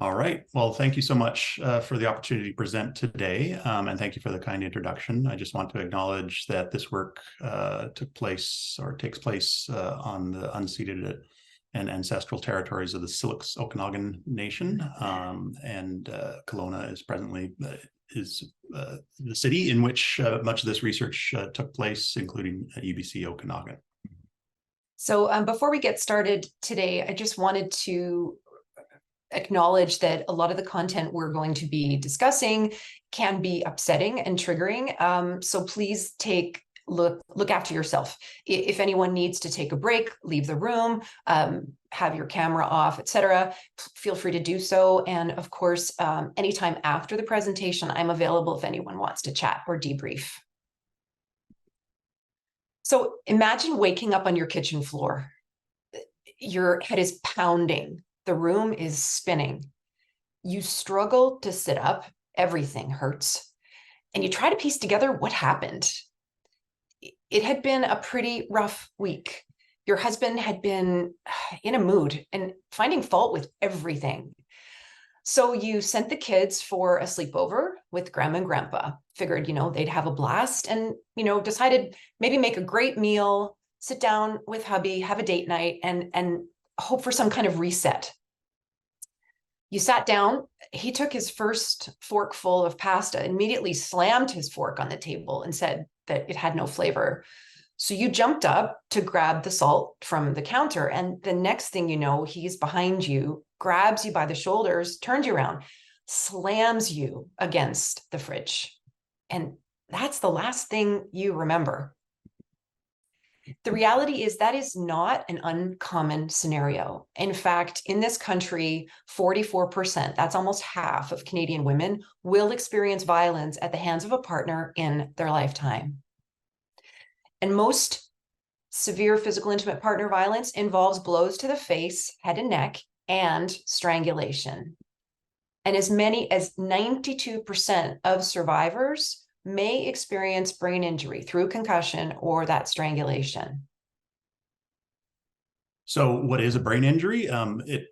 All right. Well, thank you so much for the opportunity to present today, and thank you for the kind introduction. I just want to acknowledge that this work took place or takes place on the unceded and ancestral territories of the Syilx Okanagan Nation, and Kelowna is presently the city in which much of this research took place, including UBC Okanagan. So before we get started today, I just wanted to acknowledge that a lot of the content we're going to be discussing can be upsetting and triggering. So please look after yourself. If anyone needs to take a break, leave the room, have your camera off, etc. Feel free to do so. And of course, anytime after the presentation, I'm available if anyone wants to chat or debrief. So imagine waking up on your kitchen floor. Your head is pounding. The room is spinning. You struggle to sit up. Everything hurts. And you try to piece together what happened. It had been a pretty rough week. Your husband had been in a mood and finding fault with everything. So you sent the kids for a sleepover with grandma and grandpa. Figured, they'd have a blast and, decided maybe make a great meal, sit down with hubby, have a date night, and hope for some kind of reset. You sat down, he took his first forkful of pasta, immediately slammed his fork on the table and said that it had no flavor. So you jumped up to grab the salt from the counter, and the next thing you know, he's behind you, grabs you by the shoulders, turns you around, slams you against the fridge. And that's the last thing you remember. The reality is that is not an uncommon scenario. In fact, in this country, 44%, that's almost half of Canadian women, will experience violence at the hands of a partner in their lifetime. And most severe physical intimate partner violence involves blows to the face, head and neck, and strangulation. And as many as 92% of survivors may experience brain injury through concussion or that strangulation. So what is a brain injury? It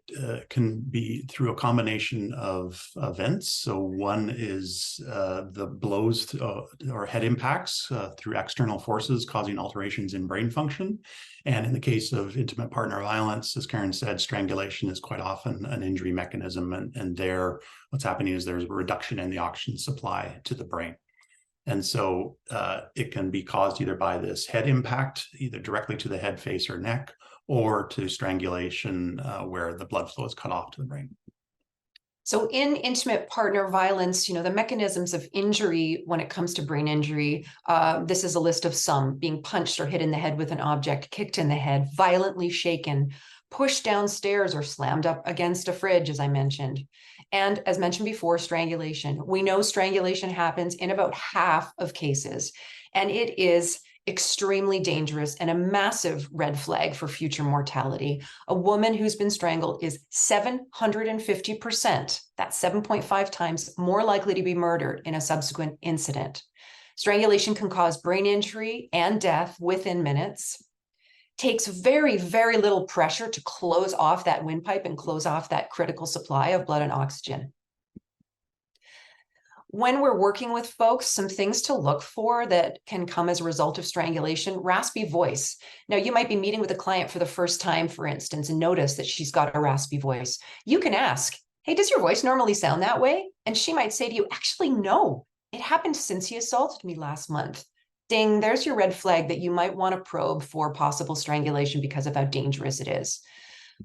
can be through a combination of events. So one is the blows or head impacts through external forces causing alterations in brain function. And in the case of intimate partner violence, as Karen said, strangulation is quite often an injury mechanism. And there, what's happening is there's a reduction in the oxygen supply to the brain. And so it can be caused either by this head impact, either directly to the head, face, or neck, or to strangulation where the blood flow is cut off to the brain. So in intimate partner violence, the mechanisms of injury when it comes to brain injury, this is a list of some: being punched or hit in the head with an object, kicked in the head, violently shaken, pushed downstairs or slammed up against a fridge, as I mentioned. And as mentioned before, strangulation. We know strangulation happens in about half of cases, and it is extremely dangerous and a massive red flag for future mortality. A woman who's been strangled is 750%, that's 7.5 times more likely to be murdered in a subsequent incident. Strangulation can cause brain injury and death within minutes. Takes very, very little pressure to close off that windpipe and close off that critical supply of blood and oxygen. When we're working with folks, some things to look for that can come as a result of strangulation: raspy voice. Now, you might be meeting with a client for the first time, for instance, and notice that she's got a raspy voice. You can ask, hey, does your voice normally sound that way? And she might say to you, actually, no, it happened since he assaulted me last month. Ding, there's your red flag that you might want to probe for possible strangulation because of how dangerous it is.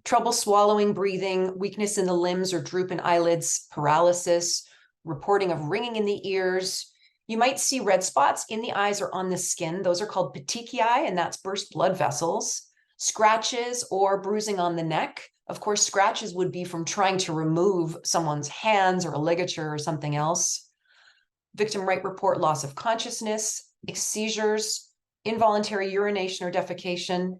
Trouble swallowing, breathing, weakness in the limbs or droop in eyelids, paralysis, reporting of ringing in the ears. You might see red spots in the eyes or on the skin. Those are called petechiae, and that's burst blood vessels. Scratches or bruising on the neck. Of course, scratches would be from trying to remove someone's hands or a ligature or something else. Victim might report loss of consciousness, seizures, involuntary urination or defecation.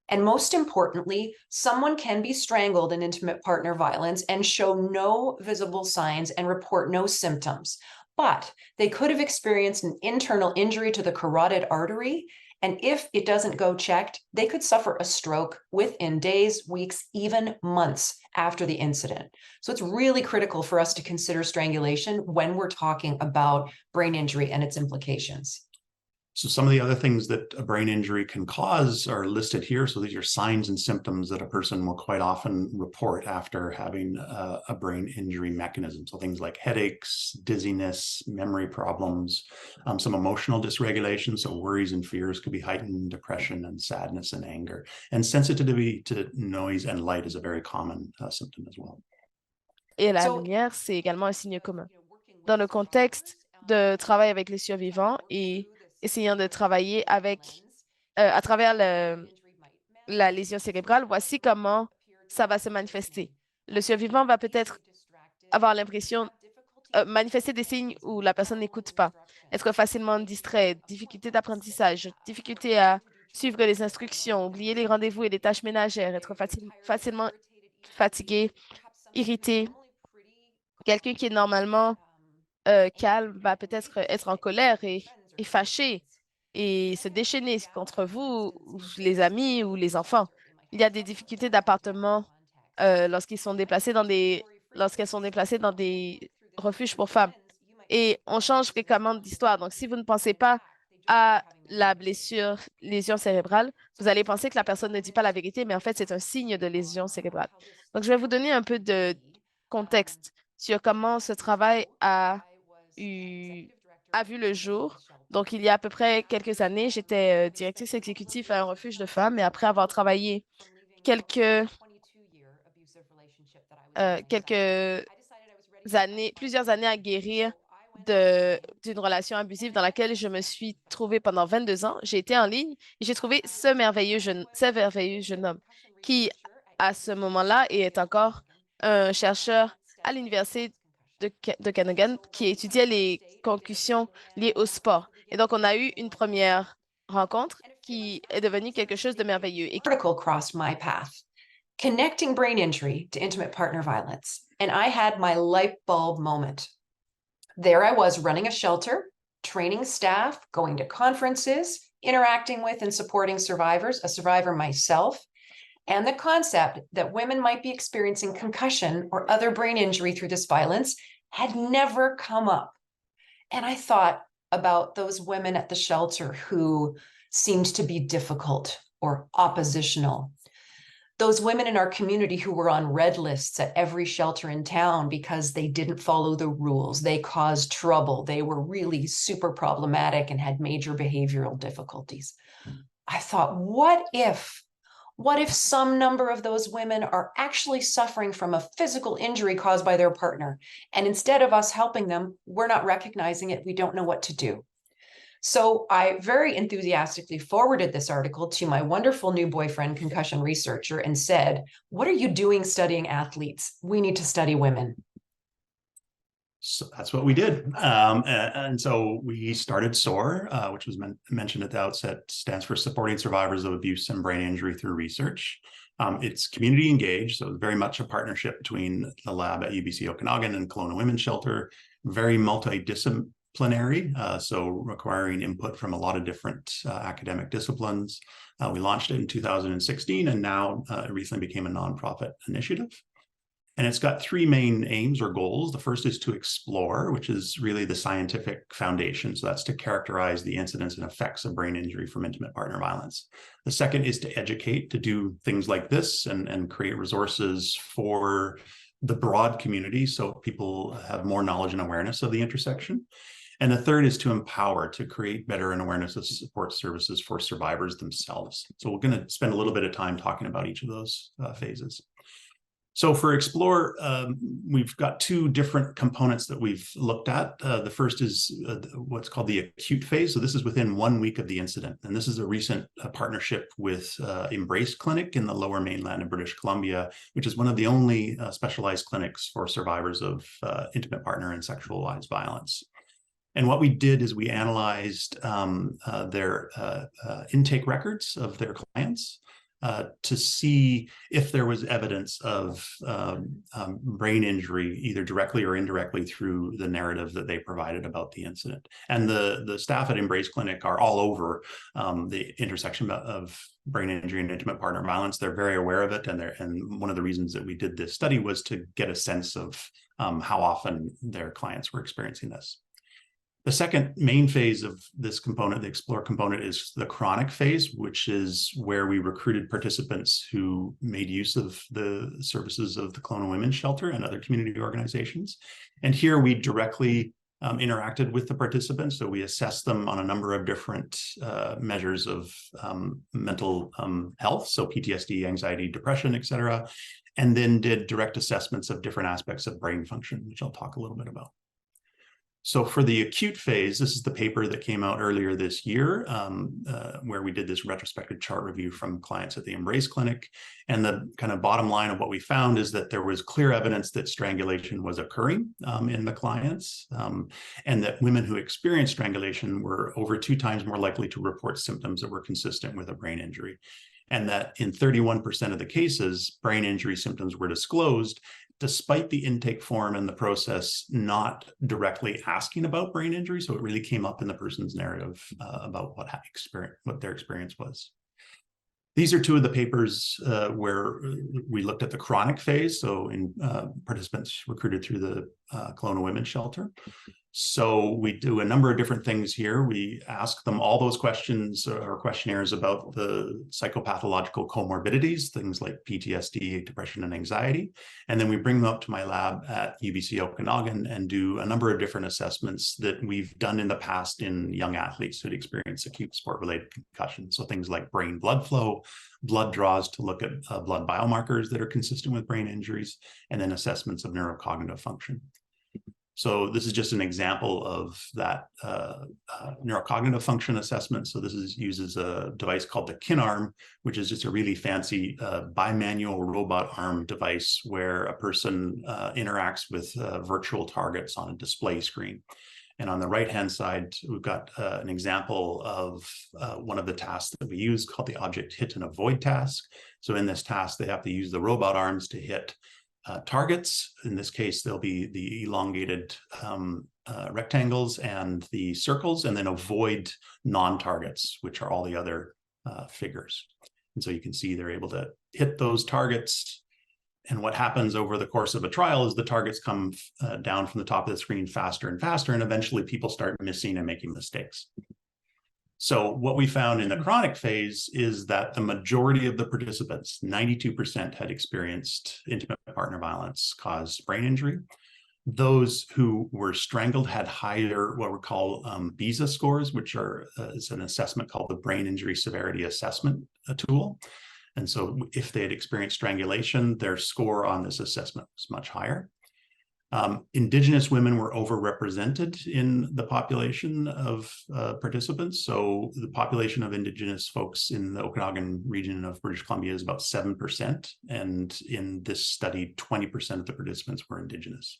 And most importantly, someone can be strangled in intimate partner violence and show no visible signs and report no symptoms. But they could have experienced an internal injury to the carotid artery And if it doesn't go checked, they could suffer a stroke within days, weeks, even months after the incident. So it's really critical for us to consider strangulation when we're talking about brain injury and its implications. So some of the other things that a brain injury can cause are listed here. So these are signs and symptoms that a person will quite often report after having a brain injury mechanism. So things like headaches, dizziness, memory problems, some emotional dysregulation. So worries and fears could be heightened, depression and sadness and anger. And sensitivity to noise and light is a very common symptom as well. Et la lumière, c'est également un signe commun. Dans le contexte de travail avec les survivants et essayant de travailler avec, à travers la lésion cérébrale, voici comment ça va se manifester. Le survivant va peut-être avoir l'impression, manifester des signes où la personne n'écoute pas, être facilement distrait, difficulté d'apprentissage, difficulté à suivre les instructions, oublier les rendez-vous et les tâches ménagères, être facilement fatigué, irrité. Quelqu'un qui est normalement calme va peut-être être en colère et fâché et se déchaîner contre vous, ou les amis ou les enfants. Il y a des difficultés d'appartement lorsqu'elles sont déplacées dans des refuges pour femmes. Et on change fréquemment d'histoire. Donc, si vous ne pensez pas à la blessure, lésion cérébrale, vous allez penser que la personne ne dit pas la vérité, mais en fait, c'est un signe de lésion cérébrale. Donc, je vais vous donner un peu de contexte sur comment ce travail a vu le jour. Donc, il y a à peu près quelques années, j'étais directrice exécutive à un refuge de femmes et après avoir travaillé quelques plusieurs années à guérir d'une relation abusive dans laquelle je me suis trouvée pendant 22 ans. J'ai été en ligne et j'ai trouvé ce merveilleux jeune homme qui, à ce moment-là, est encore un chercheur à l'université de Canadian qui étudiait les concussions liées au sport. Et donc, on a eu une première rencontre qui est devenue quelque chose de merveilleux. Article crossed my path, connecting brain injury to intimate partner violence. And I had my light bulb moment. There I was running a shelter, training staff, going to conferences, interacting with and supporting survivors, a survivor myself, and the concept that women might be experiencing concussion or other brain injury through this violence had never come up. And I thought about those women at the shelter who seemed to be difficult or oppositional. Those women in our community who were on red lists at every shelter in town because they didn't follow the rules, they caused trouble, they were really super problematic and had major behavioral difficulties. I thought, what if some number of those women are actually suffering from a physical injury caused by their partner? And instead of us helping them, we're not recognizing it. We don't know what to do. So I very enthusiastically forwarded this article to my wonderful new boyfriend, concussion researcher, and said, what are you doing studying athletes? We need to study women. So that's what we did. And so we started SOAR, which was mentioned at the outset, stands for Supporting Survivors of Abuse and Brain Injury Through Research. It's community engaged, so it's very much a partnership between the lab at UBC Okanagan and Kelowna Women's Shelter, very multidisciplinary, so requiring input from a lot of different academic disciplines. We launched it in 2016, and now it recently became a nonprofit initiative. And it's got three main aims or goals. The first is to explore, which is really the scientific foundation. So that's to characterize the incidence and effects of brain injury from intimate partner violence. The second is to educate, to do things like this and create resources for the broad community so people have more knowledge and awareness of the intersection. And the third is to empower, to create better awareness of support services for survivors themselves. So we're going to spend a little bit of time talking about each of those phases. So for Explore, we've got two different components that we've looked at. The first is what's called the acute phase. So this is within 1 week of the incident. And this is a recent partnership with Embrace Clinic in the Lower Mainland of British Columbia, which is one of the only specialized clinics for survivors of intimate partner and sexualized violence. And what we did is we analyzed their intake records of their clients. to see if there was evidence of brain injury, either directly or indirectly through the narrative that they provided about the incident. And the staff at Embrace Clinic are all over the intersection of brain injury and intimate partner violence. They're very aware of it, and one of the reasons that we did this study was to get a sense of how often their clients were experiencing this. The second main phase of this component, the Explore component, is the chronic phase, which is where we recruited participants who made use of the services of the Kelowna Women's Shelter and other community organizations. And here we directly interacted with the participants. So we assessed them on a number of different measures of mental health, so PTSD, anxiety, depression, et cetera, and then did direct assessments of different aspects of brain function, which I'll talk a little bit about. So for the acute phase, this is the paper that came out earlier this year, where we did this retrospective chart review from clients at the Embrace Clinic. And the kind of bottom line of what we found is that there was clear evidence that strangulation was occurring in the clients, and that women who experienced strangulation were over 2 times more likely to report symptoms that were consistent with a brain injury. And that in 31% of the cases, brain injury symptoms were disclosed, despite the intake form and the process not directly asking about brain injury. So it really came up in the person's narrative about what their experience was. These are 2 of the papers where we looked at the chronic phase, so in participants recruited through the Kelowna Women's Shelter. So we do a number of different things here. We ask them all those questions or questionnaires about the psychopathological comorbidities, things like PTSD, depression, and anxiety. And then we bring them up to my lab at UBC Okanagan and do a number of different assessments that we've done in the past in young athletes who'd experienced acute sport-related concussion. So things like brain blood flow, blood draws to look at blood biomarkers that are consistent with brain injuries, and then assessments of neurocognitive function. So this is just an example of that neurocognitive function assessment. So this uses a device called the KinArm, which is just a really fancy bimanual robot arm device where a person interacts with virtual targets on a display screen. And on the right-hand side, we've got an example of one of the tasks that we use called the object hit and avoid task. So in this task, they have to use the robot arms to hit targets. In this case, they'll be the elongated rectangles and the circles, and then avoid non-targets, which are all the other figures. And so you can see they're able to hit those targets. And what happens over the course of a trial is the targets come down from the top of the screen faster and faster, and eventually people start missing and making mistakes. So what we found in the chronic phase is that the majority of the participants, 92%, had experienced intimate partner violence caused brain injury. Those who were strangled had higher, what we call BISA scores, which is an assessment called the Brain Injury Severity Assessment tool. And so if they had experienced strangulation, their score on this assessment was much higher. Indigenous women were overrepresented in the population of participants. So the population of Indigenous folks in the Okanagan region of British Columbia is about 7%. And in this study, 20% of the participants were Indigenous.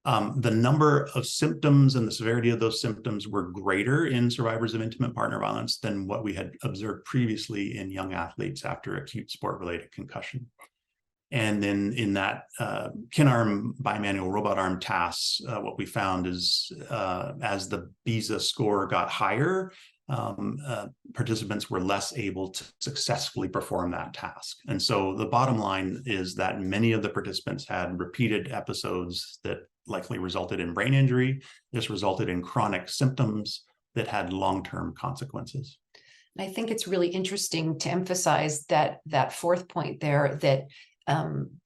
The number of symptoms and the severity of those symptoms were greater in survivors of intimate partner violence than what we had observed previously in young athletes after acute sport-related concussion. And then in that KinArm bimanual robot arm tasks, what we found is as the BISA score got higher, participants were less able to successfully perform that task. And so the bottom line is that many of the participants had repeated episodes that likely resulted in brain injury. This resulted in chronic symptoms that had long-term consequences. And I think it's really interesting to emphasize that 4th point there, that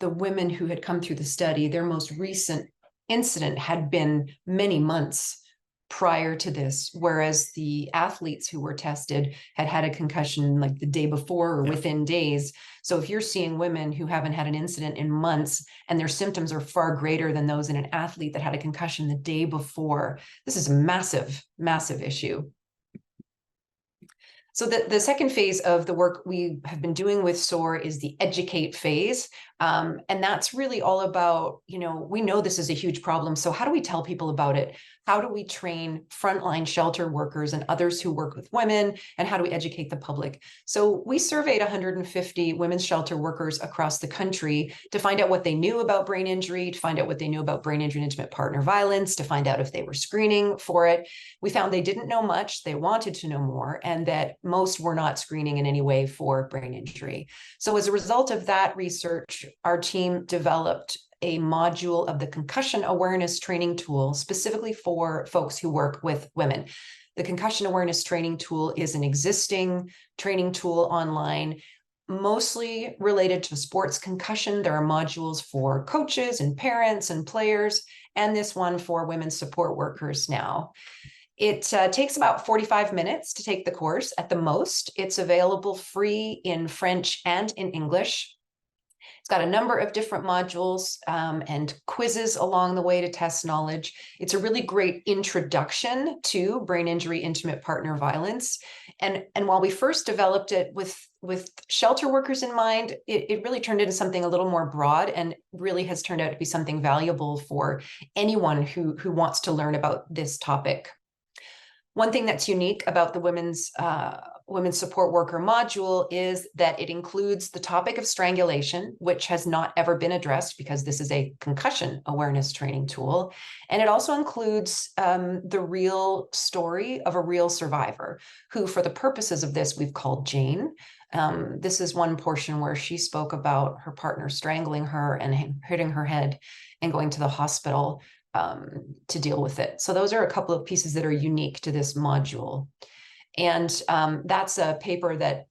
the women who had come through the study, their most recent incident had been many months prior to this, whereas the athletes who were tested had had a concussion like the day before or within days. So if you're seeing women who haven't had an incident in months and their symptoms are far greater than those in an athlete that had a concussion the day before, this is a massive, massive issue. So the second phase of the work we have been doing with SOAR is the educate phase. And that's really all about, we know this is a huge problem. So how do we tell people about it? how do we train frontline shelter workers and others who work with women, and how do we educate the public? So we surveyed 150 women's shelter workers across the country to find out what they knew about brain injury, to find out what they knew about brain injury and intimate partner violence, to find out if they were screening for it. We found they didn't know much, they wanted to know more, and that most were not screening in any way for brain injury. So as a result of that research, our team developed a module of the concussion awareness training tool specifically for folks who work with women. The concussion awareness training tool is an existing training tool online, mostly related to sports concussion. There are modules for coaches and parents and players, and this one for women's support workers now. It takes about 45 minutes to take the course at the most. It's available free in French and in English. It's got a number of different modules and quizzes along the way to test knowledge. It's a really great introduction to brain injury, intimate partner violence. And while we first developed it with shelter workers in mind, it really turned into something a little more broad and really has turned out to be something valuable for anyone who wants to learn about this topic. One thing that's unique about the women's support worker module is that it includes the topic of strangulation, which has not ever been addressed because this is a concussion awareness training tool. And it also includes the real story of a real survivor who, for the purposes of this, we've called Jane. This is one portion where she spoke about her partner strangling her and hitting her head and going to the hospital to deal with it. So those are a couple of pieces that are unique to this module. And that's a paper that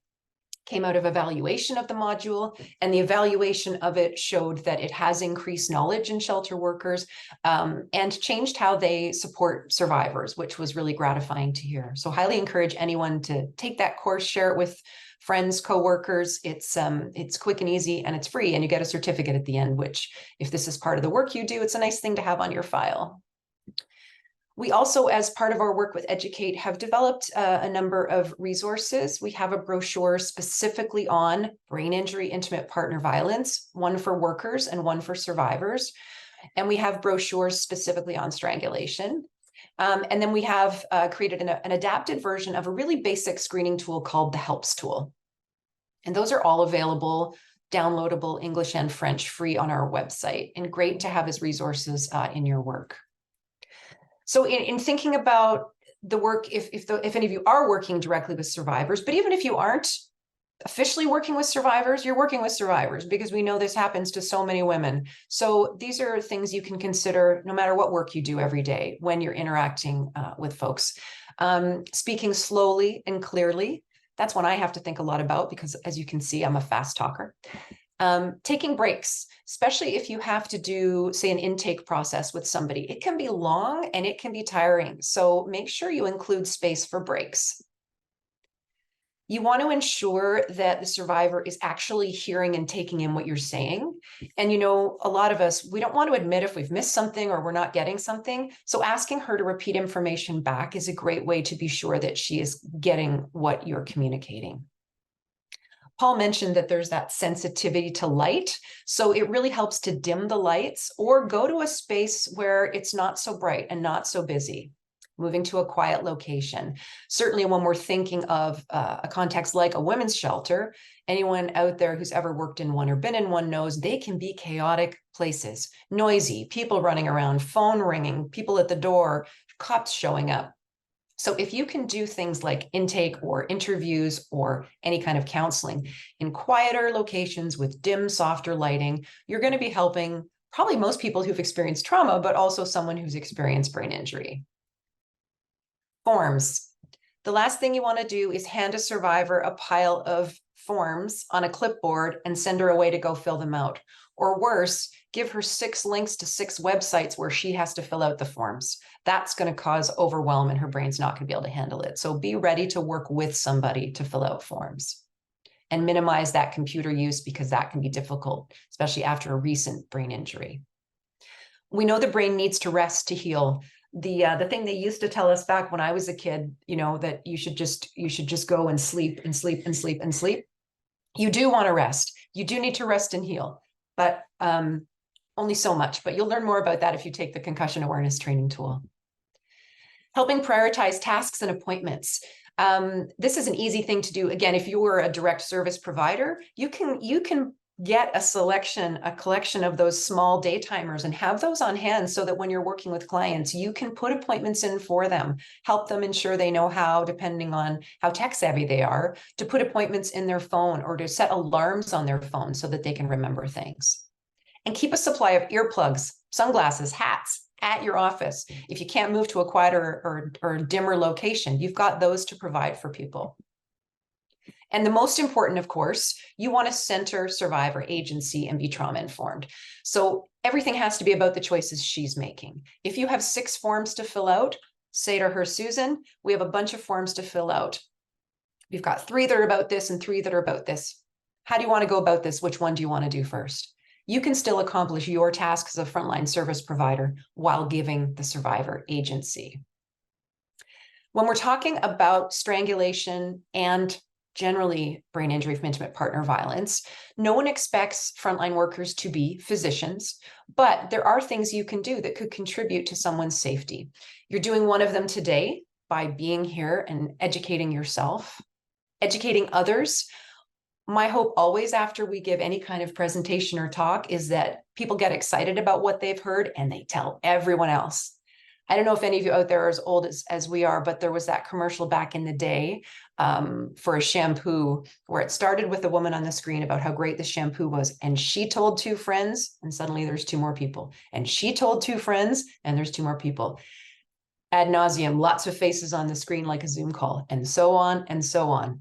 came out of evaluation of the module, and the evaluation of it showed that it has increased knowledge in shelter workers and changed how they support survivors, which was really gratifying to hear. So highly encourage anyone to take that course, share it with friends, coworkers. It's quick and easy, and it's free, and you get a certificate at the end, which, if this is part of the work you do, it's a nice thing to have on your file. We also, as part of our work with Educate, have developed a number of resources. We have a brochure specifically on brain injury, intimate partner violence, one for workers and one for survivors. And we have brochures specifically on strangulation. And then we have created an adapted version of a really basic screening tool called the HELPS tool. And those are all available, downloadable, English and French, free on our website, and great to have as resources in your work. So in thinking about the work, if any of you are working directly with survivors, but even if you aren't officially working with survivors, you're working with survivors, because we know this happens to so many women. So these are things you can consider no matter what work you do every day when you're interacting with folks. Speaking slowly and clearly, that's one I have to think a lot about, because as you can see, I'm a fast talker. Taking breaks, especially if you have to do, say, an intake process with somebody. It can be long and it can be tiring. So make sure you include space for breaks. You want to ensure that the survivor is actually hearing and taking in what you're saying. And, you know, a lot of us, we don't want to admit if we've missed something or we're not getting something. So asking her to repeat information back is a great way to be sure that she is getting what you're communicating. Paul mentioned that there's that sensitivity to light. So it really helps to dim the lights or go to a space where it's not so bright and not so busy. Moving to a quiet location. Certainly when we're thinking of a context like a women's shelter, anyone out there who's ever worked in one or been in one knows they can be chaotic places, noisy, people running around, phone ringing, people at the door, cops showing up. So if you can do things like intake or interviews or any kind of counseling in quieter locations with dim, softer lighting, you're going to be helping probably most people who've experienced trauma, but also someone who's experienced brain injury. Forms. The last thing you want to do is hand a survivor a pile of forms on a clipboard and send her away to go fill them out. Or worse, give her 6 links to 6 websites where she has to fill out the forms. That's going to cause overwhelm and her brain's not going to be able to handle it. So be ready to work with somebody to fill out forms and minimize that computer use, because that can be difficult, especially after a recent brain injury. We know the brain needs to rest to heal. The thing they used to tell us back when I was a kid, you know, that you should just go and sleep and sleep and sleep and sleep. You do want to rest. You do need to rest and heal, but only so much. But you'll learn more about that if you take the concussion awareness training tool. Helping prioritize tasks and appointments. This is an easy thing to do. Again, if you are a direct service provider, you can get a collection of those small day timers and have those on hand so that when you're working with clients, you can put appointments in for them, help them ensure they know how, depending on how tech savvy they are, to put appointments in their phone or to set alarms on their phone so that they can remember things. And keep a supply of earplugs, sunglasses, hats at your office. If you can't move to a quieter or dimmer location, you've got those to provide for people. And the most important, of course, you want to center survivor agency and be trauma informed. So everything has to be about the choices she's making. If you have 6 forms to fill out, say to her, Susan, we have a bunch of forms to fill out. We've got 3 that are about this and 3 that are about this. How do you want to go about this? Which one do you want to do first? You can still accomplish your task as a frontline service provider while giving the survivor agency. When we're talking about strangulation and generally brain injury from intimate partner violence, no one expects frontline workers to be physicians, but there are things you can do that could contribute to someone's safety. You're doing one of them today by being here and educating yourself, educating others. My hope always after we give any kind of presentation or talk is that people get excited about what they've heard and they tell everyone else. I don't know if any of you out there are as old as we are, but there was that commercial back in the day for a shampoo where it started with a woman on the screen about how great the shampoo was. And she told 2 friends and suddenly there's 2 more people. And she told 2 friends and there's 2 more people. Ad nauseum, lots of faces on the screen like a Zoom call, and so on and so on.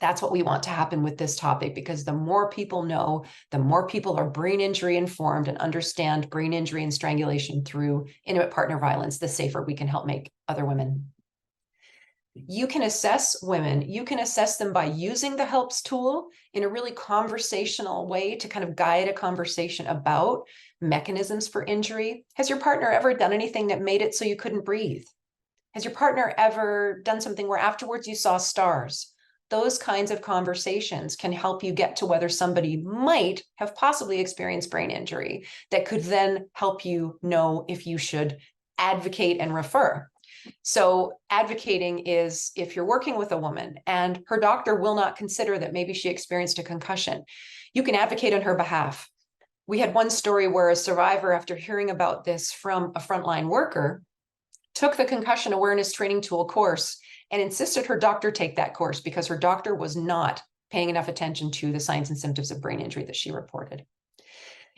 That's what we want to happen with this topic, because the more people know, the more people are brain injury informed and understand brain injury and strangulation through intimate partner violence, the safer we can help make other women. You can assess women, you can assess them by using the HELPS tool in a really conversational way to kind of guide a conversation about mechanisms for injury. Has your partner ever done anything that made it so you couldn't breathe? Has your partner ever done something where afterwards you saw stars? Those kinds of conversations can help you get to whether somebody might have possibly experienced brain injury that could then help you know if you should advocate and refer. So advocating is if you're working with a woman and her doctor will not consider that maybe she experienced a concussion, you can advocate on her behalf. We had one story where a survivor, after hearing about this from a frontline worker, took the concussion awareness training tool course and insisted her doctor take that course because her doctor was not paying enough attention to the signs and symptoms of brain injury that she reported.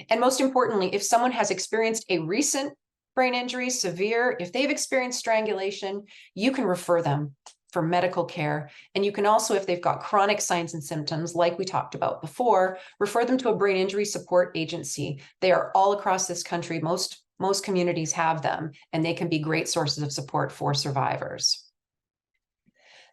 And most importantly, if someone has experienced a recent brain injury, severe, if they've experienced strangulation, you can refer them for medical care. And you can also, if they've got chronic signs and symptoms, like we talked about before, refer them to a brain injury support agency. They are all across this country. Most communities have them, and they can be great sources of support for survivors.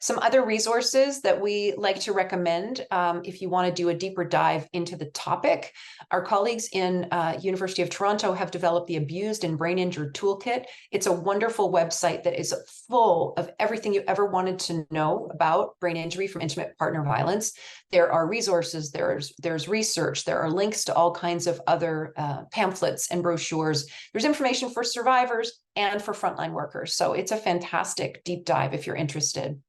Some other resources that we like to recommend if you want to do a deeper dive into the topic, our colleagues in University of Toronto have developed the Abused and Brain Injured Toolkit. It's a wonderful website that is full of everything you ever wanted to know about brain injury from intimate partner violence. There are resources, there's research, there are links to all kinds of other pamphlets and brochures. There's information for survivors and for frontline workers. So it's a fantastic deep dive if you're interested.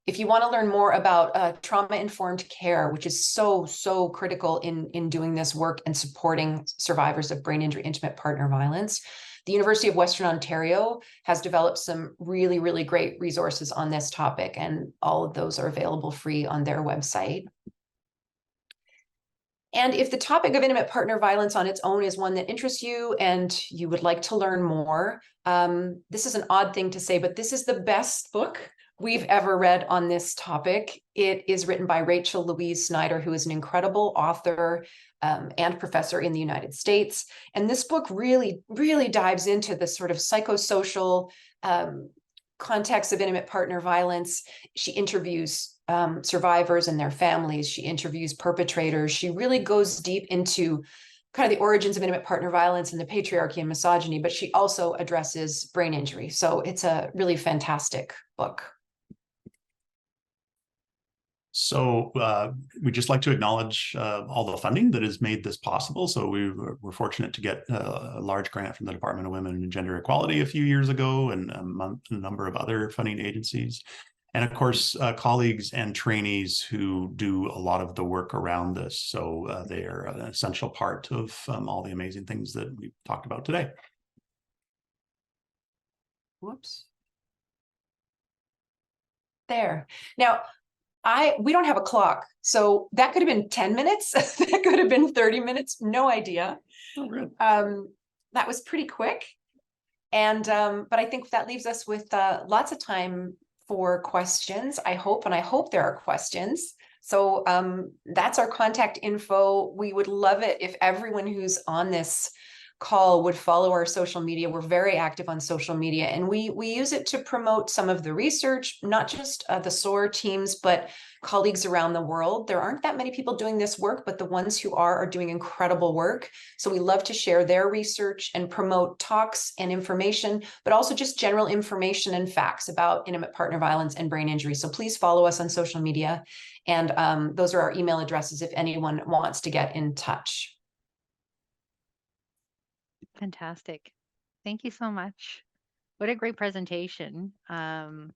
If you want to learn more about trauma-informed care, which is so critical in doing this work and supporting survivors of brain injury, intimate partner violence, the University of Western Ontario has developed some really great resources on this topic, and all of those are available free on their website. And if the topic of intimate partner violence on its own is one that interests you and you would like to learn more, this is an odd thing to say, but this is the best book we've ever read on this topic. It is written by Rachel Louise Snyder, who is an incredible author and professor in the United States. And this book really dives into the sort of psychosocial context of intimate partner violence. She interviews survivors and their families. She interviews perpetrators. She really goes deep into kind of the origins of intimate partner violence and the patriarchy and misogyny, but she also addresses brain injury. So it's a really fantastic book. So we'd just like to acknowledge all the funding that has made this possible. So we're fortunate to get a large grant from the Department of Women and Gender Equality a few years ago, and a number of other funding agencies. And of course, colleagues and trainees who do a lot of the work around this. So they are an essential part of all the amazing things that we've talked about today. Whoops. There. Now, we don't have a clock, so that could have been 10 minutes. That could have been 30 minutes. No idea. Oh, really? That was pretty quick. And but I think that leaves us with lots of time for questions, I hope, and I hope there are questions. So that's our contact info. We would love it if everyone who's on this call would follow our social media. We're very active on social media, and we use it to promote some of the research, not just the SOAR teams, but colleagues around the world. There aren't that many people doing this work, but the ones who are doing incredible work. So we love to share their research and promote talks and information, but also just general information and facts about intimate partner violence and brain injury. So please follow us on social media. And those are our email addresses if anyone wants to get in touch. Fantastic. Thank you so much. What a great presentation. I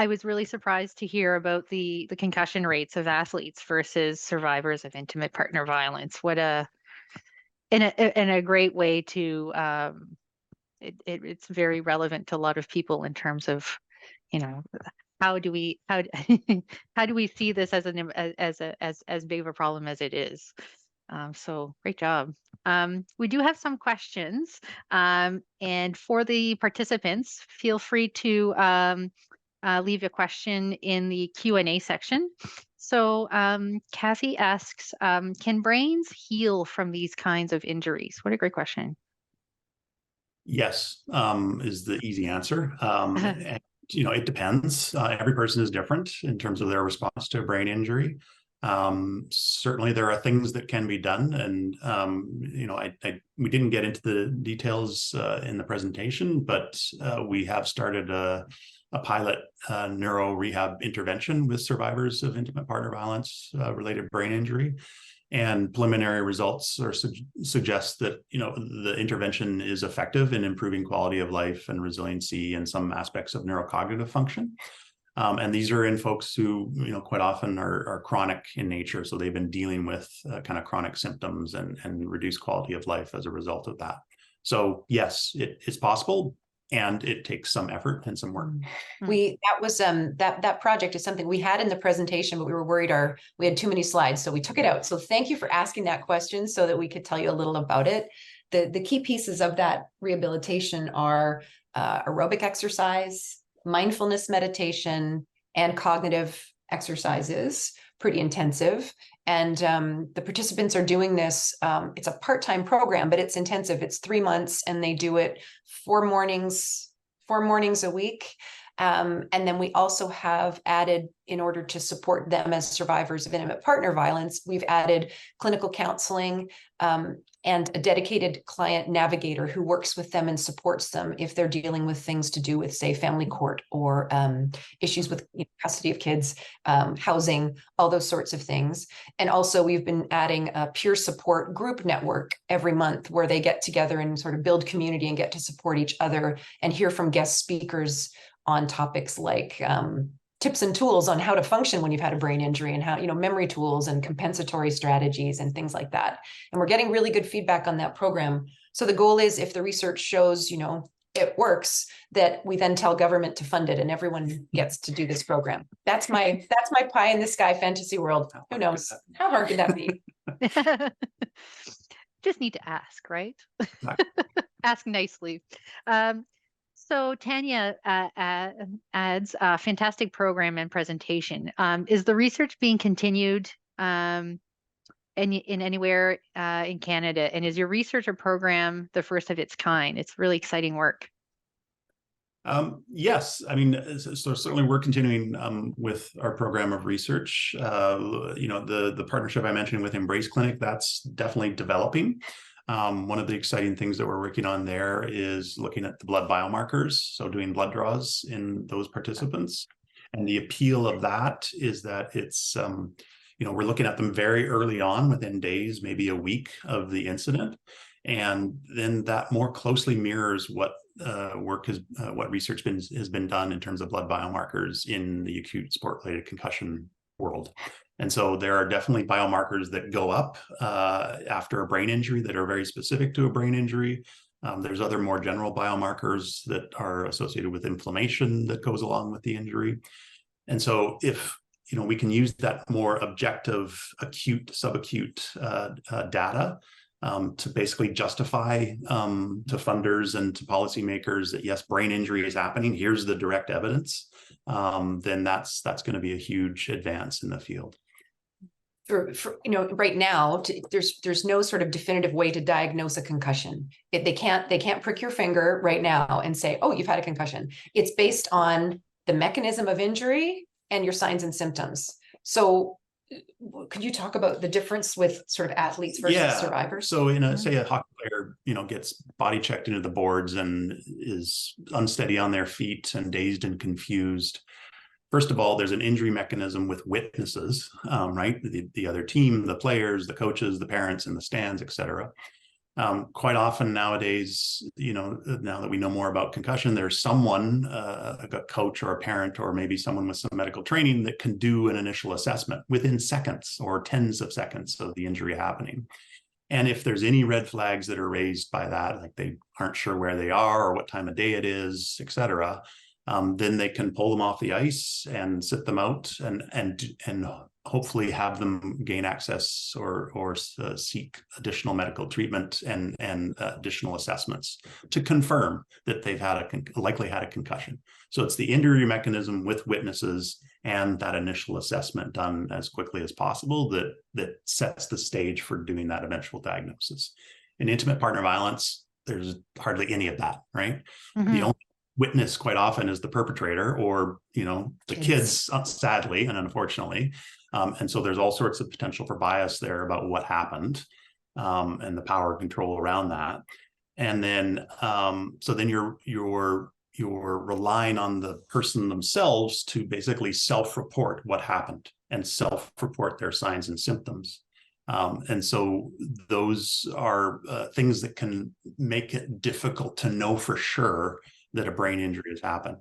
was really surprised to hear about the concussion rates of athletes versus survivors of intimate partner violence. What a great way to it's very relevant to a lot of people in terms of, you know, how do we see this as as big of a problem as it is. So great job. We do have some questions, and for the participants, feel free to leave a question in the Q&A section. So Kathy asks, can brains heal from these kinds of injuries? What a great question. Yes, is the easy answer. And, you know, it depends. Every person is different in terms of their response to a brain injury. Certainly there are things that can be done, and you know, we didn't get into the details in the presentation, but we have started a pilot neuro rehab intervention with survivors of intimate partner violence related brain injury. And preliminary results suggest that, you know, the intervention is effective in improving quality of life and resiliency and some aspects of neurocognitive function. And these are in folks who, you know, quite often are chronic in nature. So they've been dealing with kind of chronic symptoms and reduced quality of life as a result of that. So yes, it is possible, and it takes some effort and some work. That project is something we had in the presentation, but we were worried we had too many slides, so we took it out. So thank you for asking that question so that we could tell you a little about it. The key pieces of that rehabilitation are aerobic exercise, mindfulness meditation, and cognitive exercises, pretty intensive. And the participants are doing this. It's a part-time program, but it's intensive. It's 3 months, and they do it 4 mornings a week. And then we also have added, in order to support them as survivors of intimate partner violence, we've added clinical counseling and a dedicated client navigator who works with them and supports them if they're dealing with things to do with, say, family court or issues with custody of kids, housing, all those sorts of things. And also we've been adding a peer support group network every month where they get together and sort of build community and get to support each other and hear from guest speakers on topics like tips and tools on how to function when you've had a brain injury, and how, you know, memory tools and compensatory strategies and things like that. And we're getting really good feedback on that program. So the goal is, if the research shows, you know, it works, that we then tell government to fund it and everyone gets to do this program. That's my pie in the sky fantasy world. Who knows? How hard could that be? Just need to ask, right? Ask nicely. So Tanya adds a fantastic program and presentation. Is the research being continued in anywhere in Canada? And is your research or program the first of its kind? It's really exciting work. Yes, I mean, so certainly we're continuing with our program of research. You know, the partnership I mentioned with Embrace Clinic, that's definitely developing. One of the exciting things that we're working on there is looking at the blood biomarkers, so doing blood draws in those participants. And the appeal of that is that it's, we're looking at them very early on, within days, maybe a week of the incident. And then that more closely mirrors what what research has been done in terms of blood biomarkers in the acute sport-related concussion world. And so there are definitely biomarkers that go up after a brain injury that are very specific to a brain injury. There's other more general biomarkers that are associated with inflammation that goes along with the injury. And so if we can use that more objective acute, subacute data to basically justify to funders and to policymakers that yes, brain injury is happening, here's the direct evidence, then that's going to be a huge advance in the field. Right now, there's no sort of definitive way to diagnose a concussion. They can't prick your finger right now and say, oh, you've had a concussion. It's based on the mechanism of injury and your signs and symptoms. So could you talk about the difference with sort of athletes versus survivors? So say a hockey player, gets body checked into the boards and is unsteady on their feet and dazed and confused. First of all, there's an injury mechanism with witnesses, right? The other team, the players, the coaches, the parents in the stands, et cetera. Quite often nowadays, now that we know more about concussion, there's someone, a coach or a parent, or maybe someone with some medical training that can do an initial assessment within seconds or tens of seconds of the injury happening. And if there's any red flags that are raised by that, like they aren't sure where they are or what time of day it is, et cetera, then they can pull them off the ice and sit them out and hopefully have them gain access or seek additional medical treatment and additional assessments to confirm that they've likely had a concussion. So it's the injury mechanism with witnesses and that initial assessment done as quickly as possible that sets the stage for doing that eventual diagnosis. In intimate partner violence, there's hardly any of that, right? Mm-hmm. The only witness quite often is the perpetrator or the kids, sadly and unfortunately, and so there's all sorts of potential for bias there about what happened and the power control around that. And then so then you're relying on the person themselves to basically self-report what happened and self-report their signs and symptoms. And so those are things that can make it difficult to know for sure that a brain injury has happened.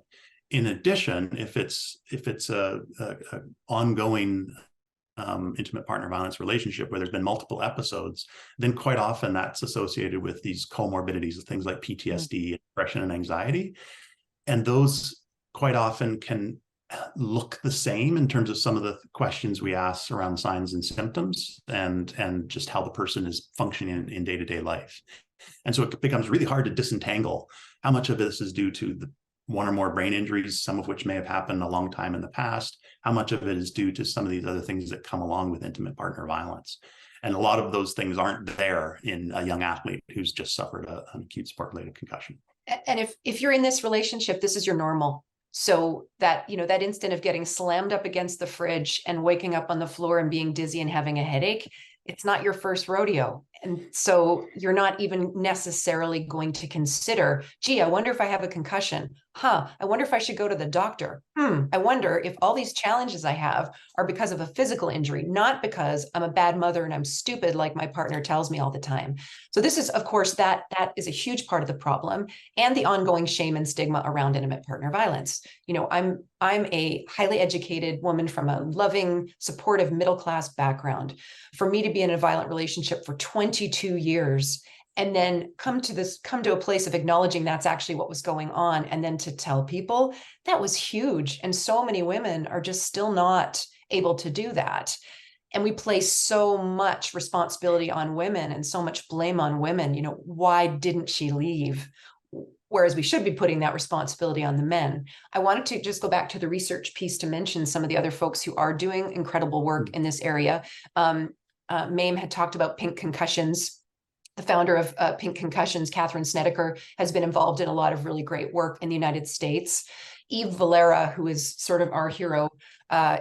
In addition, if it's a ongoing intimate partner violence relationship where there's been multiple episodes, then quite often that's associated with these comorbidities, things like PTSD, depression, and anxiety. And those quite often can look the same in terms of some of the questions we ask around signs and symptoms and just how the person is functioning in day-to-day life. And so it becomes really hard to disentangle how much of this is due to the one or more brain injuries, some of which may have happened a long time in the past, how much of it is due to some of these other things that come along with intimate partner violence. And a lot of those things aren't there in a young athlete who's just suffered an acute sport-related concussion. And if you're in this relationship, this is your normal. So that, that instant of getting slammed up against the fridge and waking up on the floor and being dizzy and having a headache, it's not your first rodeo. And so you're not even necessarily going to consider, gee, I wonder if I have a concussion. I wonder if I should go to the doctor. I wonder if all these challenges I have are because of a physical injury, not because I'm a bad mother and I'm stupid like my partner tells me all the time. So this is, of course, that is a huge part of the problem and the ongoing shame and stigma around intimate partner violence. I'm a highly educated woman from a loving, supportive, middle-class background. For me to be in a violent relationship for 22 years and then come to a place of acknowledging that's actually what was going on, and then to tell people, that was huge. And so many women are just still not able to do that. And we place so much responsibility on women and so much blame on women. Why didn't she leave? Whereas we should be putting that responsibility on the men. I wanted to just go back to the research piece to mention some of the other folks who are doing incredible work in this area. Mame had talked about pink concussions. The founder of Pink Concussions, Catherine Snedeker, has been involved in a lot of really great work in the United States. Eve Valera, who is sort of our hero,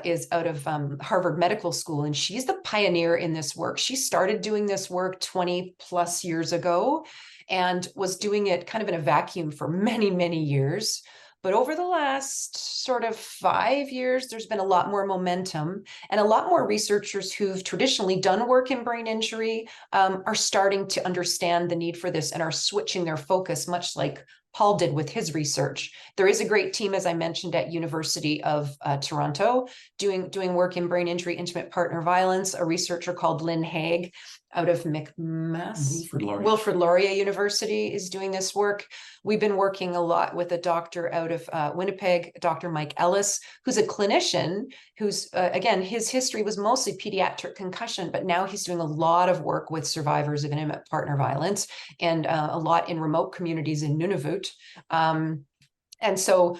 is out of Harvard Medical School, and she's the pioneer in this work. She started doing this work 20 plus years ago and was doing it kind of in a vacuum for many, many years. But over the last sort of 5 years, there's been a lot more momentum, and a lot more researchers who've traditionally done work in brain injury are starting to understand the need for this and are switching their focus, much like Paul did with his research. There is a great team, as I mentioned, at University of Toronto, doing work in brain injury, intimate partner violence. A researcher called Lynn Haig out of Wilfrid Laurier University is doing this work. We've been working a lot with a doctor out of Winnipeg, Dr. Mike Ellis, who's a clinician who's, again, his history was mostly pediatric concussion, but now he's doing a lot of work with survivors of intimate partner violence and a lot in remote communities in Nunavut. And so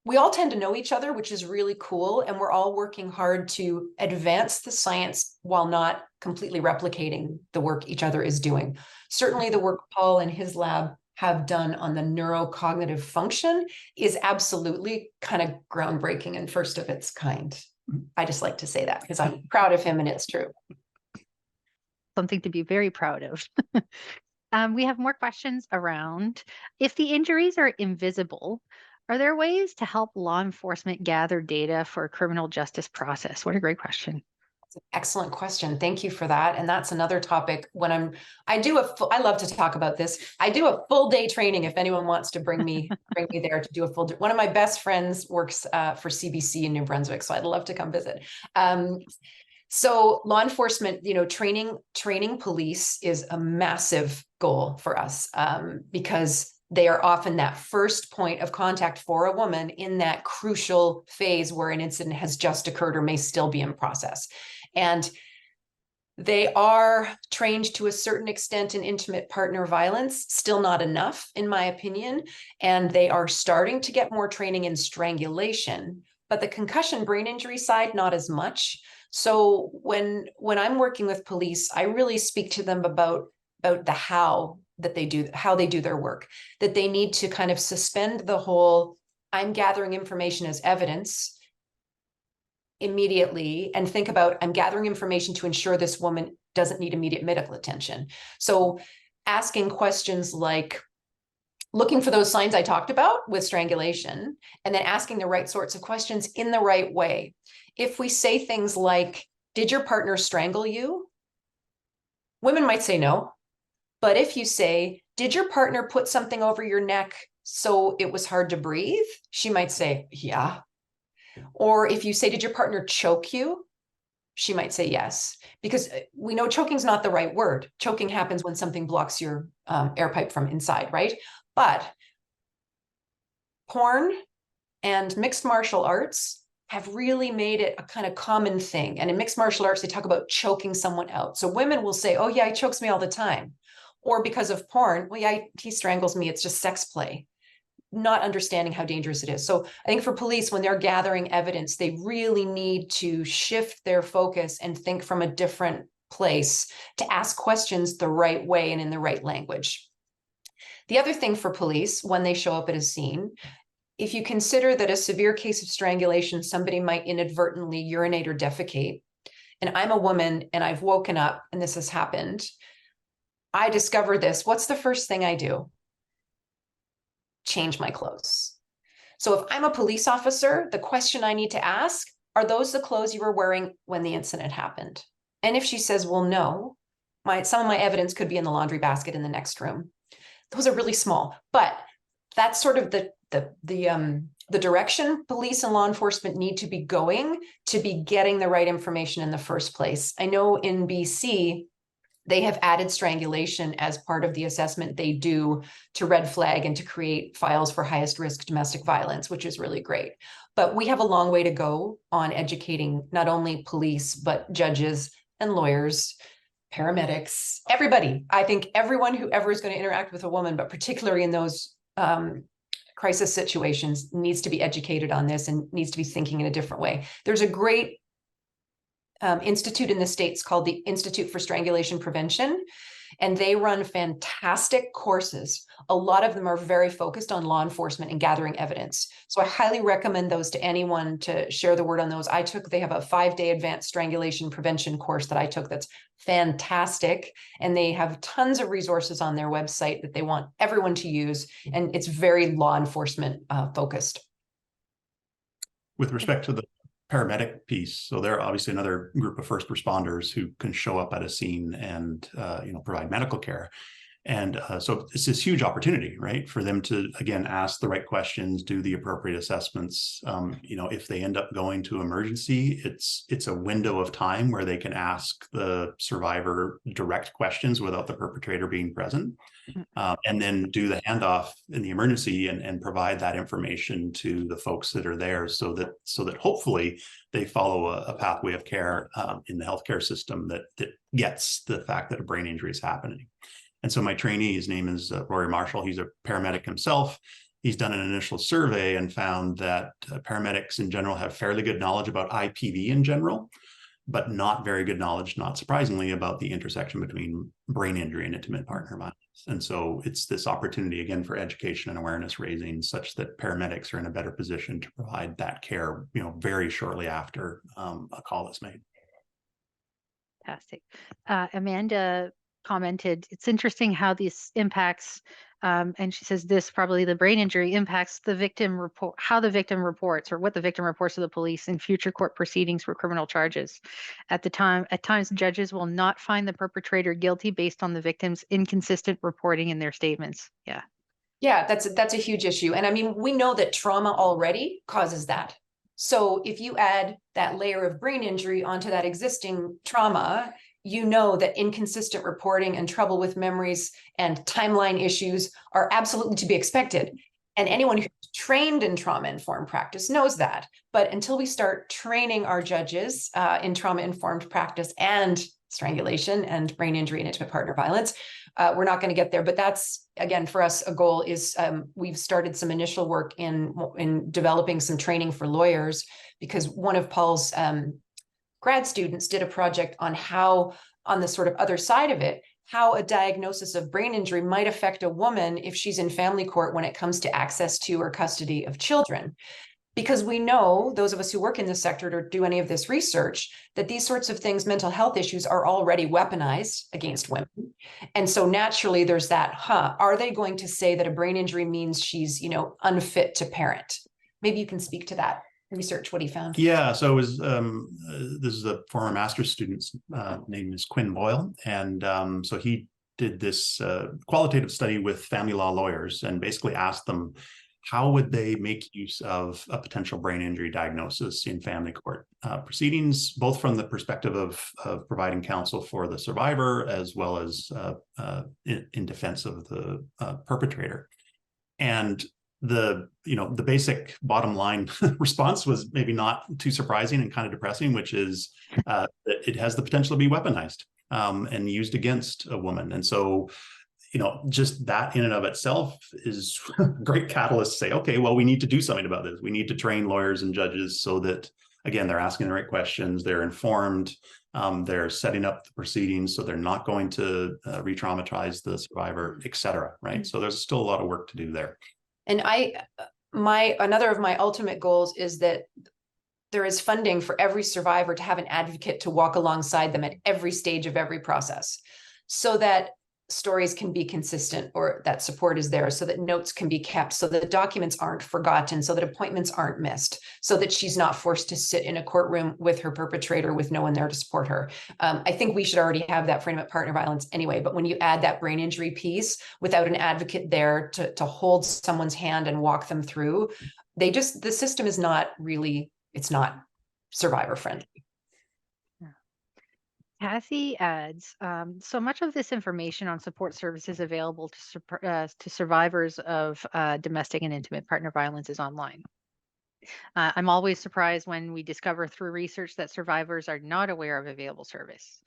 we all tend to know each other, which is really cool. And we're all working hard to advance the science while not completely replicating the work each other is doing. Certainly the work Paul and his lab have done on the neurocognitive function is absolutely kind of groundbreaking and first of its kind. I just like to say that because I'm proud of him and it's true. Something to be very proud of. We have more questions around if the injuries are invisible, are there ways to help law enforcement gather data for a criminal justice process? What a great question. That's an excellent question. Thank you for that. And that's another topic when I love to talk about this. I do a full day training if anyone wants to bring me there to do a full day. One of my best friends works for CBC in New Brunswick, so I'd love to come visit. So law enforcement, training police is a massive goal for us because they are often that first point of contact for a woman in that crucial phase where an incident has just occurred or may still be in process. And they are trained to a certain extent in intimate partner violence, still not enough, in my opinion. And they are starting to get more training in strangulation, but the concussion brain injury side, not as much. So when I'm working with police, I really speak to them about the how they do their work, that they need to kind of suspend the whole, I'm gathering information as evidence immediately, and think about, I'm gathering information to ensure this woman doesn't need immediate medical attention. So asking questions like, looking for those signs I talked about with strangulation, and then asking the right sorts of questions in the right way. If we say things like, did your partner strangle you? Women might say no. But if you say, did your partner put something over your neck so it was hard to breathe? She might say, yeah. Or if you say, did your partner choke you? She might say yes, because we know choking is not the right word. Choking happens when something blocks your air pipe from inside, right? But porn and mixed martial arts have really made it a kind of common thing. And in mixed martial arts, they talk about choking someone out. So women will say, oh yeah, he chokes me all the time. Or because of porn, well, yeah, he strangles me. It's just sex play, not understanding how dangerous it is. So I think for police, when they're gathering evidence, they really need to shift their focus and think from a different place to ask questions the right way and in the right language. The other thing for police, when they show up at a scene, if you consider that a severe case of strangulation, somebody might inadvertently urinate or defecate, and I'm a woman and I've woken up and this has happened, I discover this, what's the first thing I do? Change my clothes. So if I'm a police officer, the question I need to ask, are those the clothes you were wearing when the incident happened? And if she says, well, no, some of my evidence could be in the laundry basket in the next room. Those are really small, but that's sort of the direction police and law enforcement need to be going to be getting the right information in the first place. I know in BC, they have added strangulation as part of the assessment they do to red flag and to create files for highest risk domestic violence, which is really great. But we have a long way to go on educating not only police, but judges and lawyers, paramedics, everybody. I think everyone who ever is going to interact with a woman, but particularly in those crisis situations, needs to be educated on this and needs to be thinking in a different way. There's a great institute in the States called the Institute for Strangulation Prevention. and they run fantastic courses. A lot of them are very focused on law enforcement and gathering evidence. So I highly recommend those to anyone to share the word on those. They have a 5-day advanced strangulation prevention course that I took that's fantastic. And they have tons of resources on their website that they want everyone to use. And it's very law enforcement focused. With respect to the paramedic piece, so they're obviously another group of first responders who can show up at a scene and provide medical care. And so it's this huge opportunity, right, for them to, again, ask the right questions, do the appropriate assessments. If they end up going to emergency, it's a window of time where they can ask the survivor direct questions without the perpetrator being present, and then do the handoff in the emergency and provide that information to the folks that are there, so that hopefully they follow a pathway of care in the healthcare system that gets the fact that a brain injury is happening. And so my trainee, his name is Rory Marshall. He's a paramedic himself. He's done an initial survey and found that paramedics in general have fairly good knowledge about IPV in general, but not very good knowledge, not surprisingly, about the intersection between brain injury and intimate partner violence. And so it's this opportunity, again, for education and awareness raising, such that paramedics are in a better position to provide that care, very shortly after a call is made. Fantastic. Amanda commented, it's interesting how this impacts, and she says this, probably the brain injury impacts the victim report, how the victim reports, or what the victim reports to the police in future court proceedings for criminal charges. At times, judges will not find the perpetrator guilty based on the victim's inconsistent reporting in their statements. Yeah. Yeah, that's a huge issue. And I mean, we know that trauma already causes that. So if you add that layer of brain injury onto that existing trauma, you know that inconsistent reporting and trouble with memories and timeline issues are absolutely to be expected. And anyone who's trained in trauma-informed practice knows that. But until we start training our judges in trauma-informed practice and strangulation and brain injury and intimate partner violence, we're not going to get there. But that's, again, for us, a goal is we've started some initial work in developing some training for lawyers, because one of Paul's grad students did a project on how, on the sort of other side of it, how a diagnosis of brain injury might affect a woman if she's in family court when it comes to access to or custody of children. Because we know, those of us who work in this sector or do any of this research, that these sorts of things, mental health issues, are already weaponized against women. And so naturally there's that, are they going to say that a brain injury means she's, unfit to parent? Maybe you can speak to that research, what he found. Yeah, so it was this is a former master's student's name is Quinn Boyle, and so he did this qualitative study with family law lawyers and basically asked them how would they make use of a potential brain injury diagnosis in family court proceedings, both from the perspective of providing counsel for the survivor as well as in defense of the perpetrator. And the basic bottom line response was maybe not too surprising and kind of depressing, which is that it has the potential to be weaponized and used against a woman. And so, just that in and of itself is a great catalyst to say, okay, well, we need to do something about this. We need to train lawyers and judges so that, again, they're asking the right questions, they're informed, they're setting up the proceedings so they're not going to re-traumatize the survivor, et cetera, right? So there's still a lot of work to do there. And another of my ultimate goals is that there is funding for every survivor to have an advocate to walk alongside them at every stage of every process, so that stories can be consistent, or that support is there, so that notes can be kept, so that documents aren't forgotten, so that appointments aren't missed, so that she's not forced to sit in a courtroom with her perpetrator with no one there to support her. I think we should already have that for intimate partner violence anyway, but when you add that brain injury piece without an advocate there to hold someone's hand and walk them through, the system is not really, it's not survivor friendly. Kathy adds, so much of this information on support services available to survivors of domestic and intimate partner violence is online. I'm always surprised when we discover through research that survivors are not aware of available service.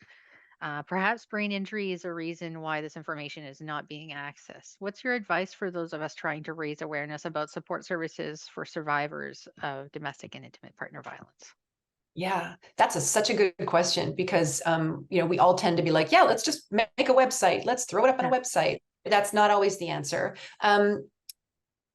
Perhaps brain injury is a reason why this information is not being accessed. What's your advice for those of us trying to raise awareness about support services for survivors of domestic and intimate partner violence? Yeah, that's such a good question because, we all tend to be like, yeah, let's just make a website. Let's throw it up on a website. But that's not always the answer.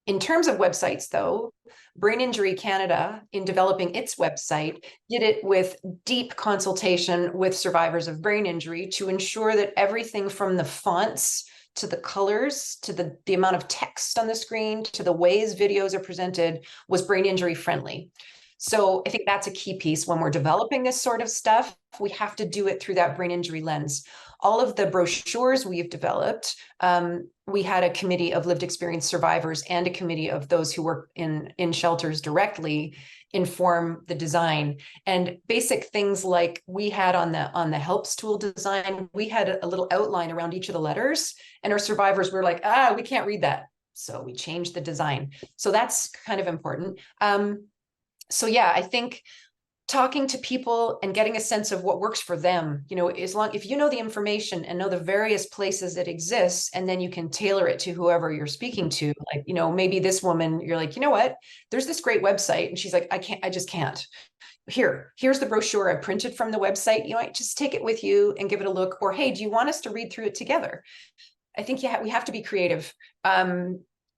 In terms of websites, though, Brain Injury Canada, in developing its website, did it with deep consultation with survivors of brain injury to ensure that everything from the fonts to the colors to the amount of text on the screen to the ways videos are presented was brain injury friendly. So I think that's a key piece when we're developing this sort of stuff. We have to do it through that brain injury lens. All of the brochures we've developed, we had a committee of lived experience survivors and a committee of those who work in shelters directly inform the design. And basic things like we had on the helps tool design, we had a little outline around each of the letters, and our survivors were like, we can't read that. So we changed the design. So that's kind of important. So yeah, I think talking to people and getting a sense of what works for them, if you know the information and know the various places it exists, and then you can tailor it to whoever you're speaking to. Like, maybe this woman, you're like, you know what, there's this great website. And she's like, I just can't. Here's the brochure I printed from the website. Just take it with you and give it a look. Or, hey, do you want us to read through it together? I think we have to be creative.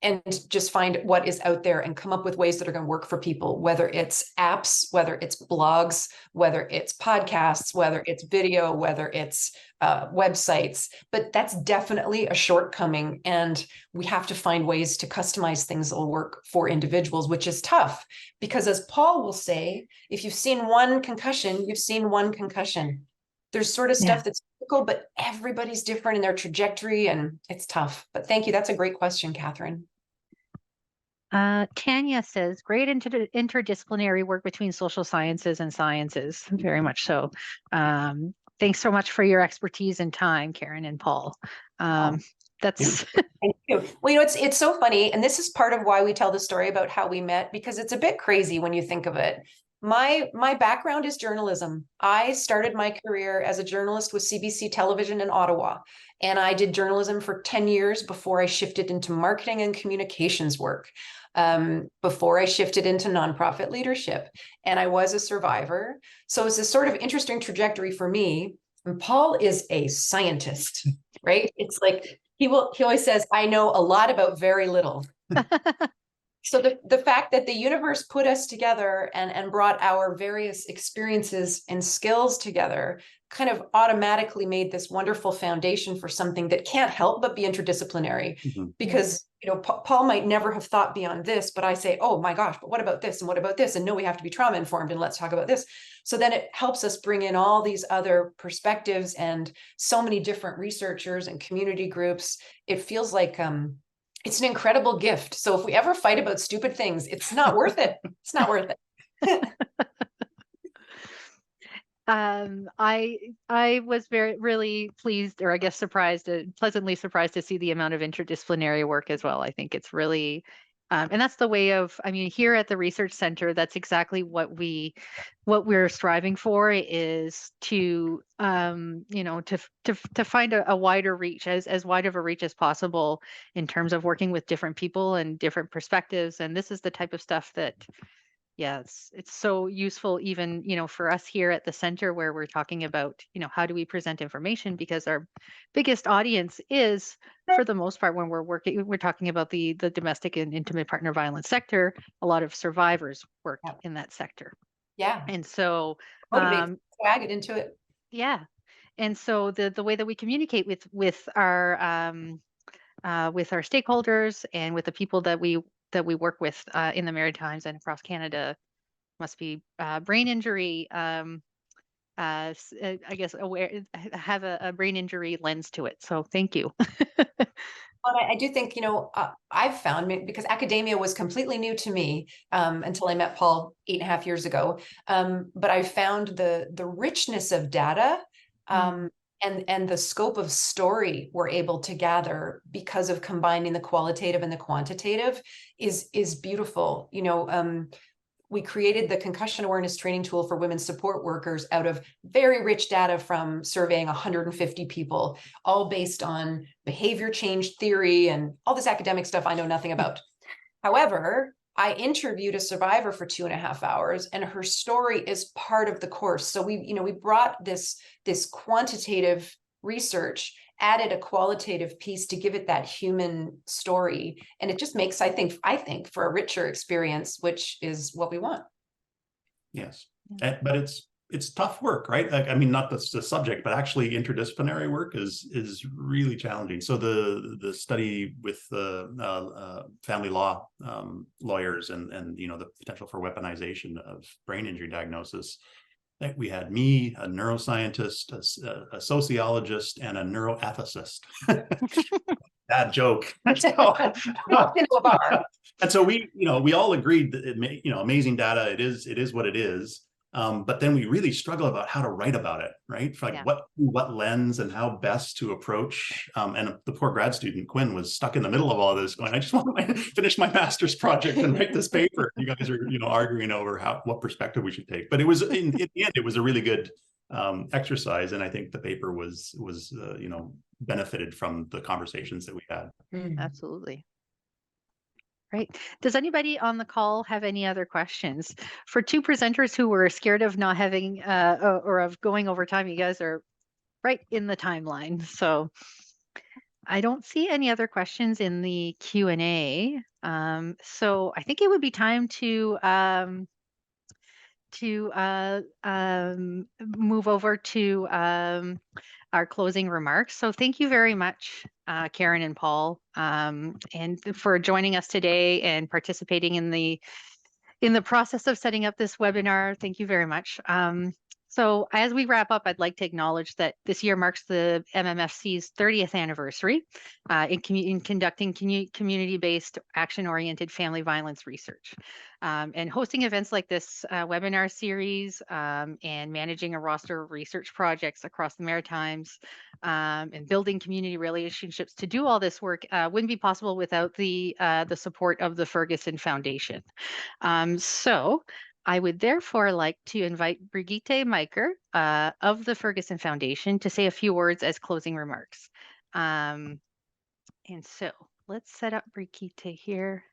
And just find what is out there and come up with ways that are going to work for people, whether it's apps, whether it's blogs, whether it's podcasts, whether it's video, whether it's websites. But that's definitely a shortcoming. And we have to find ways to customize things that will work for individuals, which is tough. Because as Paul will say, if you've seen one concussion, you've seen one concussion. There's sort of stuff that's typical, but everybody's different in their trajectory, and it's tough. But thank you. That's a great question, Catherine. Tanya says, great interdisciplinary work between social sciences and sciences. Very much so. Thanks so much for your expertise and time, Karen and Paul. That's Thank you. Well, it's so funny. And this is part of why we tell the story about how we met, because it's a bit crazy when you think of it. My background is journalism. I started my career as a journalist with CBC Television in Ottawa, and I did journalism for 10 years before I shifted into marketing and communications work, before I shifted into nonprofit leadership, and I was a survivor. So it's a sort of interesting trajectory for me. And Paul is a scientist, right? It's like he always says, I know a lot about very little. So the fact that the universe put us together and brought our various experiences and skills together kind of automatically made this wonderful foundation for something that can't help but be interdisciplinary. Because, Paul might never have thought beyond this, but I say, oh my gosh, but what about this? And what about this? And no, we have to be trauma informed, and let's talk about this. So then it helps us bring in all these other perspectives and so many different researchers and community groups. It feels like, it's an incredible gift. So if we ever fight about stupid things, it's not worth it. It's not worth it. I was really pleased, or I guess pleasantly surprised to see the amount of interdisciplinary work as well. I think it's really, and that's the way of, here at the Research Center, that's exactly what we're striving for, is to, to find a wider reach, as wide of a reach as possible in terms of working with different people and different perspectives. And this is the type of stuff that, it's so useful, even, for us here at the center, where we're talking about, how do we present information, because our biggest audience is, for the most part, when we're talking about the domestic and intimate partner violence sector, a lot of survivors work in that sector. Yeah. And so drag it into it. Yeah. And so the way that we communicate with our stakeholders and with the people that we work with in the Maritimes and across Canada must be brain injury. I guess have a brain injury lens to it. So thank you. I do think, I've found, because academia was completely new to me until I met Paul 8.5 years ago. But I found the richness of data and the scope of story we're able to gather because of combining the qualitative and the quantitative is beautiful. We created the concussion awareness training tool for women support workers out of very rich data from surveying 150 people, all based on behavior change theory and all this academic stuff I know nothing about. However, I interviewed a survivor for 2.5 hours, and her story is part of the course. So we brought this quantitative research, added a qualitative piece to give it that human story, and it just makes, I think for a richer experience, which is what we want. Yes, but it's tough work, right? Like, I mean, not the subject, but actually interdisciplinary work is really challenging. So the study with the family law lawyers and the potential for weaponization of brain injury diagnosis. We had me, a neuroscientist, a sociologist, and a neuroethicist. Bad joke. And so we all agreed that amazing data. It is what it is. But then we really struggle about how to write about it, right? For like what lens and how best to approach. And the poor grad student Quinn was stuck in the middle of all of this, going, I just want to finish my master's project and write this paper. You guys are arguing over what perspective we should take. But it was in the end, it was a really good exercise, and I think the paper was benefited from the conversations that we had. Absolutely. Right. Does anybody on the call have any other questions? For two presenters who were scared of not having or of going over time, you guys are right in the timeline. So I don't see any other questions in the Q&A. So I think it would be time to move over to our closing remarks. So thank you very much, Karen and Paul, and for joining us today and participating in the process of setting up this webinar. Thank you very much. So as we wrap up, I'd like to acknowledge that this year marks the MMFC's 30th anniversary in conducting community-based, action-oriented family violence research. And hosting events like this webinar series and managing a roster of research projects across the Maritimes and building community relationships to do all this work wouldn't be possible without the support of the Ferguson Foundation. So I would therefore like to invite Brigitte Meiker of the Ferguson Foundation to say a few words as closing remarks. And so let's set up Brigitte here.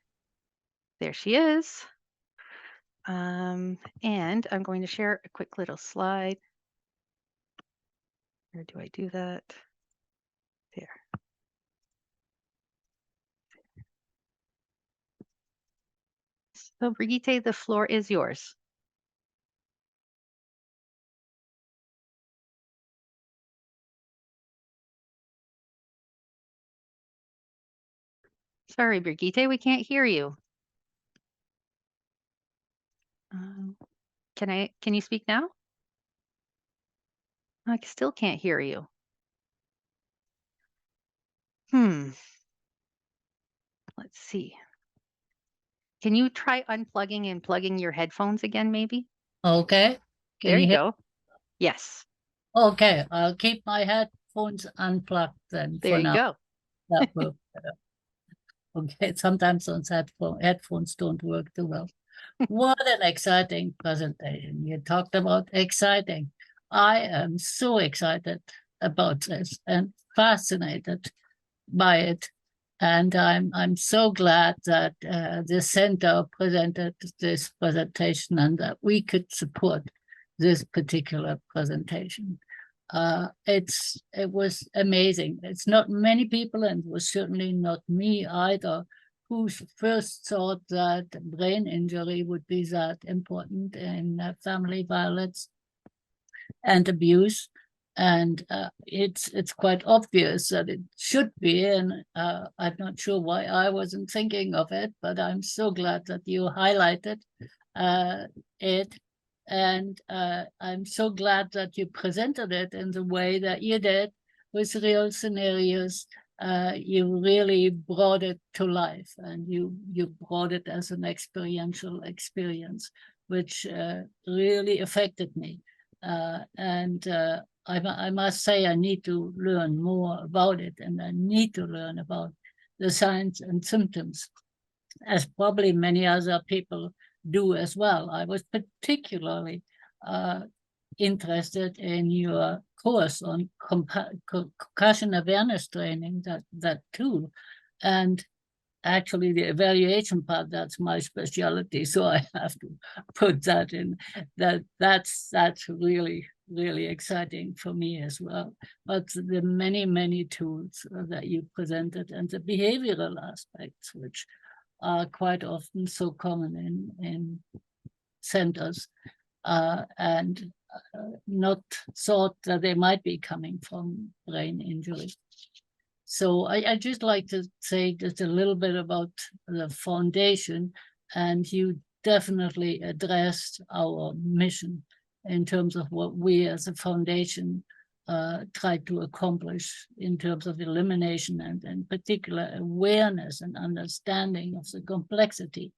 There she is. And I'm going to share a quick little slide. Where do I do that? There. So Brigitte, the floor is yours. Sorry, Brigitte, we can't hear you. Can you speak now? I still can't hear you. Let's see. Can you try unplugging and plugging your headphones again, maybe? Okay. There you go. Yes. Okay, I'll keep my headphones unplugged then. There for you now. go. That will okay, sometimes those headphones don't work too well. What an exciting presentation. You talked about exciting. I am so excited about this and fascinated by it. And I'm so glad that the center presented this presentation and that we could support this particular presentation. It was amazing. It's not many people, and it was certainly not me either, who first thought that brain injury would be that important in family violence and abuse. And it's quite obvious that it should be, and I'm not sure why I wasn't thinking of it, but I'm so glad that you highlighted it. And I'm so glad that you presented it in the way that you did, with real scenarios. You really brought it to life, and you brought it as an experiential experience, which really affected me. I must say I need to learn more about it, and I need to learn about the signs and symptoms, as probably many other people do as well. I was particularly interested in your course on concussion awareness training, that tool. And actually the evaluation part, that's my specialty. So I have to put that in. That's really, really exciting for me as well. But the many, many tools that you presented and the behavioral aspects, which are quite often so common in centers, and not thought that they might be coming from brain injury. So I just like to say just a little bit about the foundation, and you definitely addressed our mission in terms of what we as a foundation try to accomplish in terms of elimination and in particular awareness and understanding of the complexity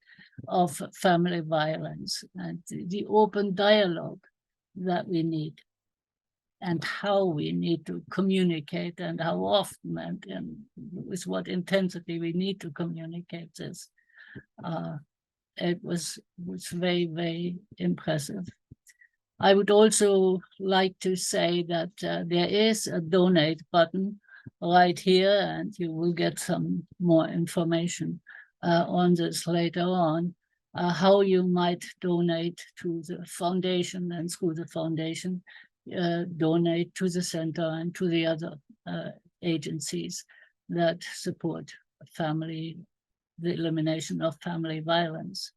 of family violence and the open dialogue that we need and how we need to communicate and how often and with what intensity we need to communicate this. It was very, very impressive. I would also like to say that there is a donate button right here, and you will get some more information on this later on, how you might donate to the foundation, and through the foundation, donate to the center and to the other agencies that support the elimination of family violence.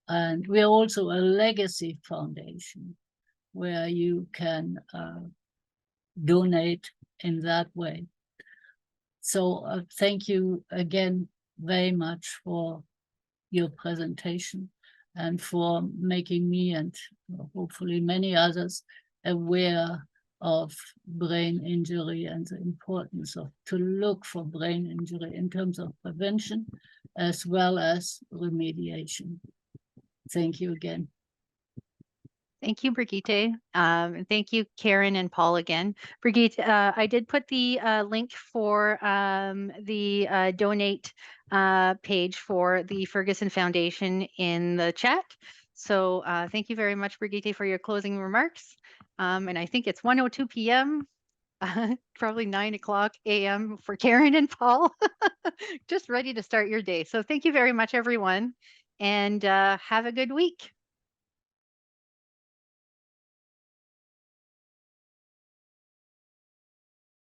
And we're also a legacy foundation where you can donate in that way. So thank you again very much for your presentation and for making me and hopefully many others aware of brain injury and the importance of to look for brain injury in terms of prevention as well as remediation. Thank you again. Thank you, Brigitte. And thank you, Karen and Paul again. Brigitte, I did put the link for the donate page for the Ferguson Foundation in the chat. So thank you very much, Brigitte, for your closing remarks. And I think it's 1:02 p.m., probably 9:00 a.m. for Karen and Paul, just ready to start your day. So thank you very much, everyone, and have a good week.